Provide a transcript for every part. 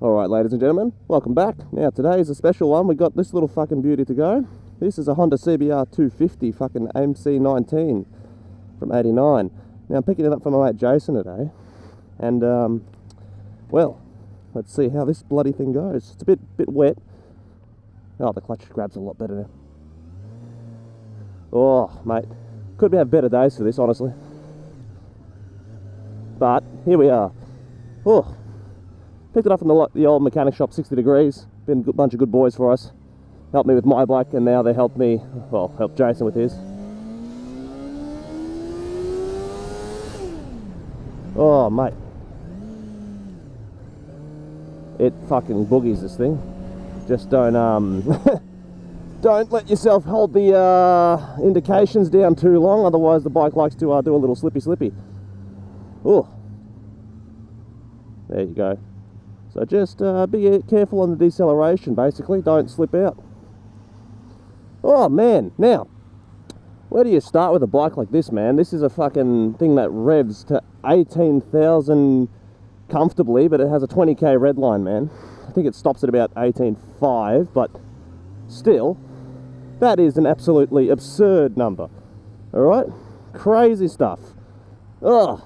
Alright, ladies and gentlemen, welcome back. Now today is a special one. We got this little fucking beauty to go. This is a Honda CBR 250 fucking MC19 from 89. Now I'm picking it up from my mate Jason today. And well, let's see how this bloody thing goes. It's a bit wet. Oh, the clutch grabs a lot better now. Oh, mate, could have better days for this, honestly. But here we are. Oh, picked it up from the old mechanic shop, 60 degrees. Been a bunch of good boys for us. Helped me with my bike, and now they helped Jason with his. Oh, mate. It fucking boogies, this thing. Just don't, don't let yourself hold the indications down too long, otherwise the bike likes to do a little slippy. Oh. There you go. So just be careful on the deceleration, basically. Don't slip out. Oh, man. Now, where do you start with a bike like this, man? This is a fucking thing that revs to 18,000 comfortably, but it has a 20k red line, man. I think it stops at about 18.5, but still, that is an absolutely absurd number. Alright? Crazy stuff. Ugh.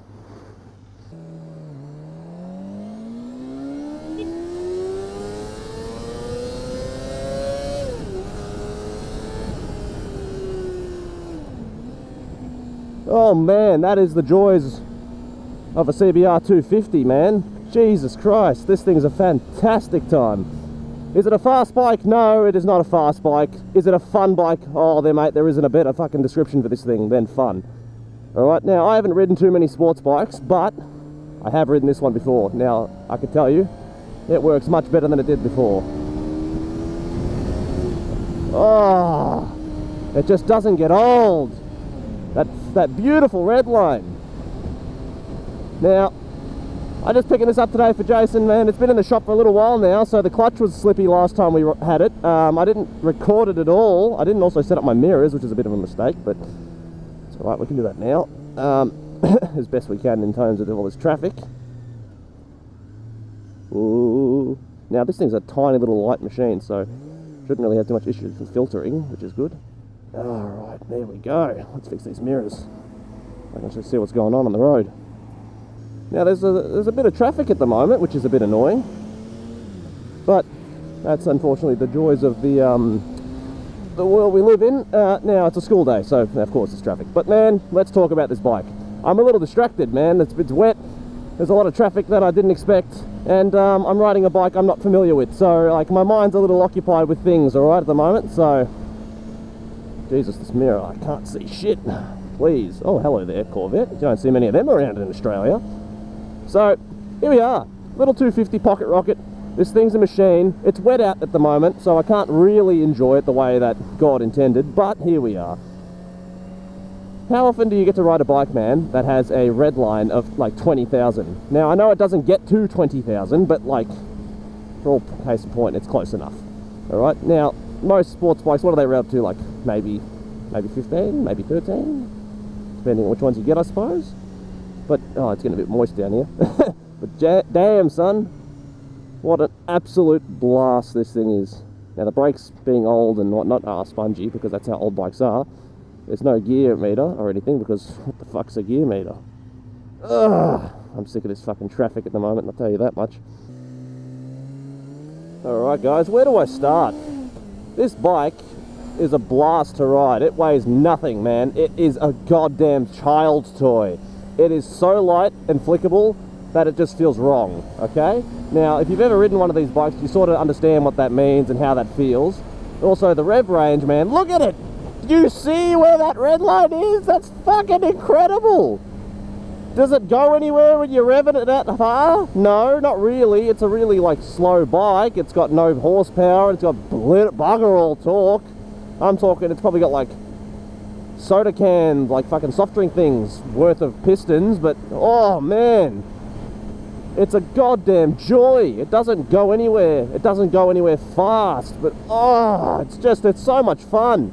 Oh man, that is the joys of a CBR 250, man. Jesus Christ, this thing's a fantastic time. Is it a fast bike? No, it is not a fast bike. Is it a fun bike? Oh, there, mate, there isn't a better fucking description for this thing than fun. Alright, now, I haven't ridden too many sports bikes, but I have ridden this one before. Now, I can tell you, it works much better than it did before. Oh, it just doesn't get old. That beautiful red line. Now, I'm just picking this up today for Jason, man. It's been in the shop for a little while now, so the clutch was slippy last time we had it. I didn't record it at all. I didn't also set up my mirrors, which is a bit of a mistake, but it's alright, we can do that now. As best we can in terms of all this traffic. Ooh. Now, this thing's a tiny little light machine, so shouldn't really have too much issues with filtering, which is good. Alright, there we go. Let's fix these mirrors. I can actually see what's going on the road. Now there's a bit of traffic at the moment, which is a bit annoying. But that's unfortunately the joys of the world we live in. Now it's a school day, so of course it's traffic. But man, let's talk about this bike. I'm a little distracted, man. It's wet. There's a lot of traffic that I didn't expect. And I'm riding a bike I'm not familiar with. So like my mind's a little occupied with things, alright, at the moment. So Jesus, this mirror, I can't see shit. Please. Oh, hello there, Corvette. You don't see many of them around in Australia. So, here we are. Little 250 pocket rocket. This thing's a machine. It's wet out at the moment, so I can't really enjoy it the way that God intended, but here we are. How often do you get to ride a bike, man, that has a red line of like 20,000? Now, I know it doesn't get to 20,000, but like, for all case in point, it's close enough. Alright, now, most sports bikes, what do they rev up to? Like maybe 15, maybe 13, depending on which ones you get, I suppose. But oh, it's getting a bit moist down here. But damn, son, what an absolute blast this thing is. Now the brakes being old and whatnot are spongy because that's how old bikes are. There's no gear meter or anything because what the fuck's a gear meter? Ugh, I'm sick of this fucking traffic at the moment, I'll tell you that much. Alright guys, where do I start? This bike is a blast to ride. It weighs nothing, man. It is a goddamn child's toy. It is so light and flickable that it just feels wrong, okay? Now, if you've ever ridden one of these bikes, you sort of understand what that means and how that feels. Also, the rev range, man, look at it! Do you see where that red line is? That's fucking incredible! Does it go anywhere when you're revving it that far? No, not really. It's a really, like, slow bike. It's got no horsepower. It's got bugger all torque. I'm talking, it's probably got, like, soda cans, like fucking soft drink things worth of pistons, but, oh, man. It's a goddamn joy. It doesn't go anywhere. It doesn't go anywhere fast, but, oh, it's so much fun.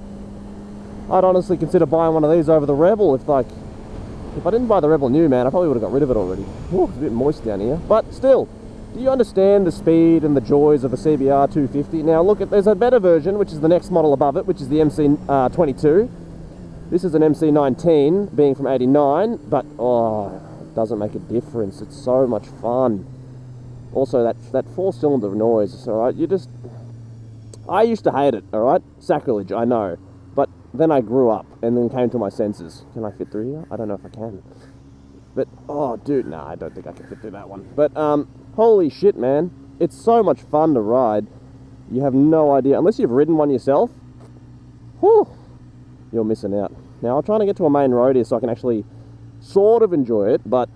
I'd honestly consider buying one of these over the Rebel if I didn't buy the Rebel new, man, I probably would have got rid of it already. Ooh, it's a bit moist down here. But still, Do you understand the speed and the joys of a CBR 250? Now look, there's a better version, which is the next model above it, which is the MC22. This is an MC19, being from 89, but it doesn't make a difference. It's so much fun. Also, that four-cylinder noise, alright, I used to hate it, alright? Sacrilege, I know. But then I grew up and then came to my senses. Can I fit through here? I don't know if I can. But, oh, dude, nah, I don't think I can fit through that one. But, holy shit, man. It's so much fun to ride. You have no idea. Unless you've ridden one yourself, whew, you're missing out. Now, I'm trying to get to a main road here so I can actually sort of enjoy it, but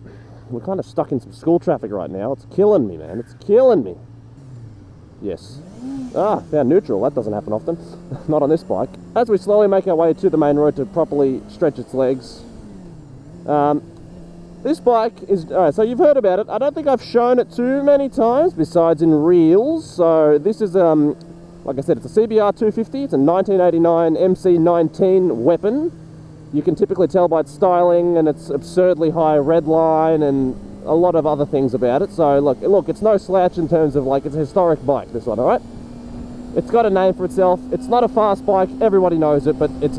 we're kind of stuck in some school traffic right now. It's killing me, man. It's killing me. Yes. Found neutral. That doesn't happen often. Not on this bike. As we slowly make our way to the main road to properly stretch its legs, this bike is... Alright, so you've heard about it. I don't think I've shown it too many times, besides in reels. So this is, like I said, it's a CBR 250. It's a 1989 MC19 weapon. You can typically tell by its styling and its absurdly high red line and a lot of other things about it. So look, it's no slouch in terms of, like, it's a historic bike, this one, alright? It's got a name for itself. It's not a fast bike, everybody knows it, but it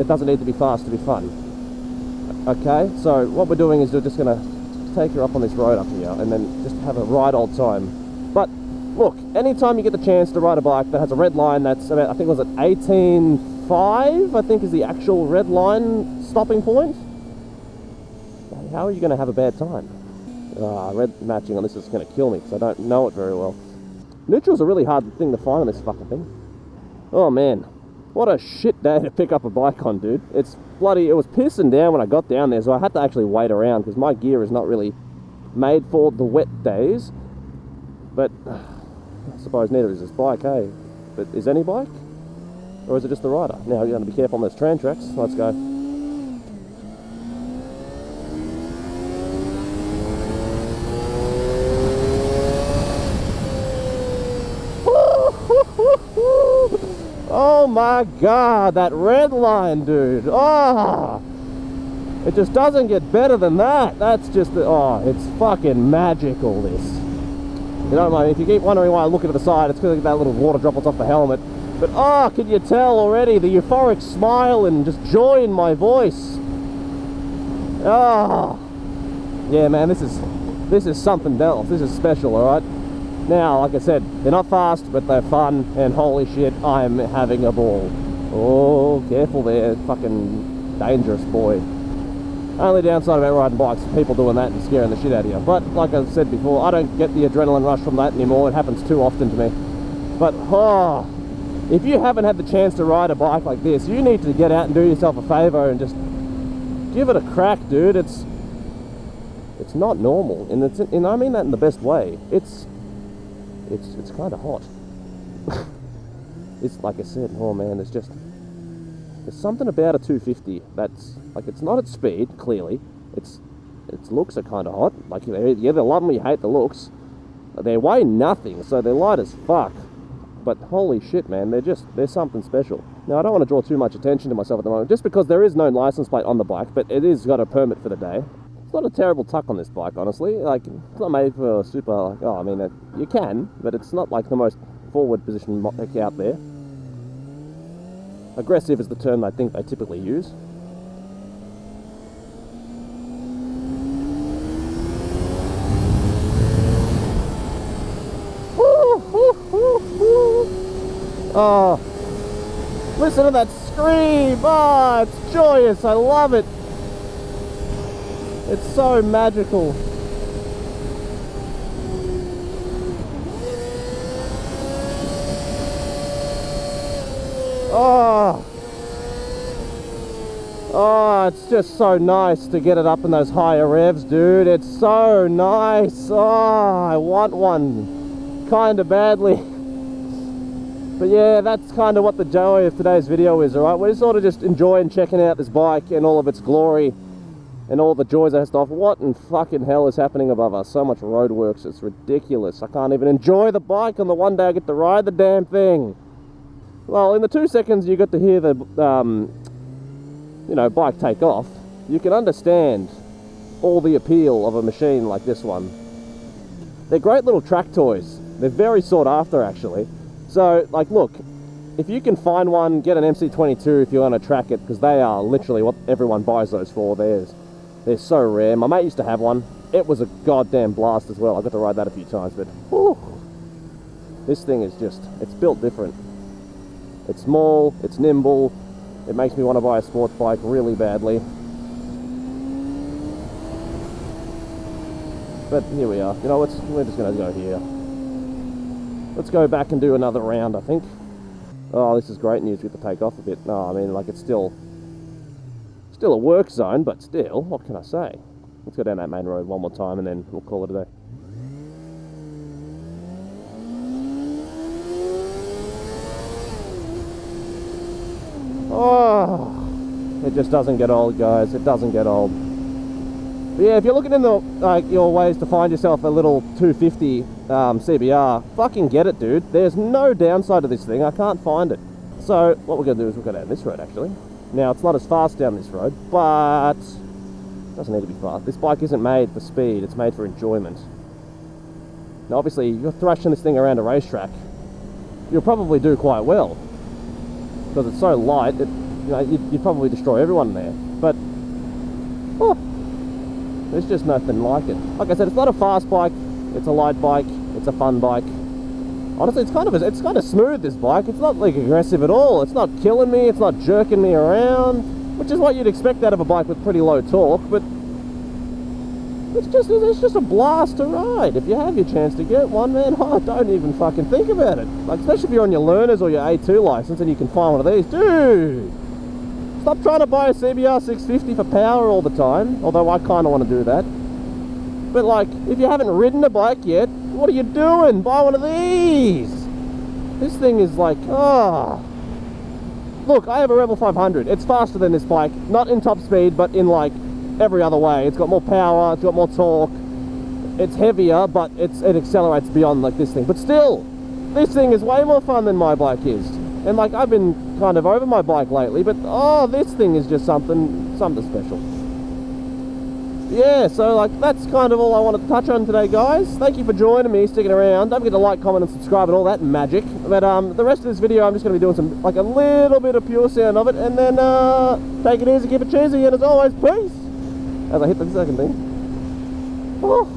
doesn't need to be fast to be fun. Okay, so what we're doing is we're just going to take her up on this road up here and then just have a right old time. But look, anytime you get the chance to ride a bike that has a red line that's about, I think was it 18.5, I think is the actual red line stopping point, how are you going to have a bad time? Red matching on this is going to kill me because I don't know it very well. Neutral's a really hard thing to find on this fucking thing. Oh man, what a shit day to pick up a bike on, dude. It was pissing down when I got down there, so I had to actually wait around because my gear is not really made for the wet days. But I suppose neither is this bike, hey? But is any bike? Or is it just the rider? Now you're going to be careful on those train tracks. Let's go. Oh my god, that red line, dude. It just doesn't get better than that. That's just, it's fucking magical, this. You don't mind, if you keep wondering why I look at the side, it's because that little water droplets off the helmet. But can you tell already the euphoric smile and just joy in my voice? Yeah, man, this is something else. This is special, alright? Now, like I said, they're not fast, but they're fun, and holy shit, I'm having a ball. Oh, careful there, fucking dangerous boy. Only downside about riding bikes, people doing that and scaring the shit out of you. But, like I said before, I don't get the adrenaline rush from that anymore. It happens too often to me. But, if you haven't had the chance to ride a bike like this, you need to get out and do yourself a favour and just give it a crack, dude. It's not normal, and I mean that in the best way. It's kind of hot. It's like I said, oh man, there's something about a 250 that's, like, it's not at speed, clearly. Its looks are kind of hot. Like, you either love them or you hate the looks. They weigh nothing, so they're light as fuck. But holy shit, man, they're something special. Now, I don't want to draw too much attention to myself at the moment, just because there is no license plate on the bike, but it is got a permit for the day. It's not a terrible tuck on this bike, honestly. Like, it's not made for a super, like, you can, but it's not like the most forward position bike out there. Aggressive is the term I think they typically use. Oh, listen to that scream. It's joyous. I love it. It's so magical. It's just so nice to get it up in those higher revs, dude. It's so nice. I want one kind of badly. But yeah, that's kind of what the joy of today's video is, alright? We're sort of just enjoying checking out this bike and all of its glory and all the joys it has to offer. What in fucking hell is happening above us? So much roadworks, it's ridiculous. I can't even enjoy the bike on the one day I get to ride the damn thing. Well, in the 2 seconds you got to hear the, bike take off, you can understand all the appeal of a machine like this one. They're great little track toys. They're very sought after, actually. So, like, look, if you can find one, get an MC22 if you want to track it, because they are literally what everyone buys those for. They're so rare. My mate used to have one. It was a goddamn blast as well. I got to ride that a few times, but whew, this thing is just, it's built different. It's small, it's nimble, it makes me want to buy a sports bike really badly. But here we are. You know, we're just going to go here. Let's go back and do another round, I think. Oh, this is great news. We have to take off a bit. No, I mean, like, it's still a work zone, but still, what can I say? Let's go down that main road one more time and then we'll call it a day. Oh, it just doesn't get old, guys. It doesn't get old. But yeah, if you're looking in the your ways to find yourself a little 250 CBR, fucking get it, dude. There's no downside to this thing. I can't find it. So what we're going to do is we'll go down this road, actually. Now, it's not as fast down this road, but it doesn't need to be fast. This bike isn't made for speed. It's made for enjoyment. Now, obviously, you're thrashing this thing around a racetrack, you'll probably do quite well. Because it's so light, you'd probably destroy everyone there. But, oh, there's just nothing like it. Like I said, it's not a fast bike, it's a light bike, it's a fun bike. Honestly, it's kind of smooth, this bike. It's not like aggressive at all. It's not killing me, it's not jerking me around, which is what you'd expect out of a bike with pretty low torque, but it's just a blast to ride. If you have your chance to get one, man, oh, don't even fucking think about it. Like, especially if you're on your learners or your A2 license and you can find one of these, dude. Stop trying to buy a CBR 650 for power all the time, although I kind of want to do that. But, like, if you haven't ridden a bike yet, what are you doing? Buy one of these. This thing is like, oh. Look, I have a Rebel 500. It's faster than this bike, not in top speed, but in, like, every other way. It's got more power, it's got more torque, it's heavier, but it accelerates beyond, like, this thing. But still, this thing is way more fun than my bike is. And, like, I've been kind of over my bike lately, but oh, this thing is just something special. Yeah, so, like, that's kind of all I wanted to touch on today, guys. Thank you for joining me, sticking around. Don't forget to like, comment, and subscribe and all that magic. But the rest of this video, I'm just going to be doing some, like, a little bit of pure sound of it, and then take it easy, keep it cheesy, and as always, peace. As I hit the second thing. Oh.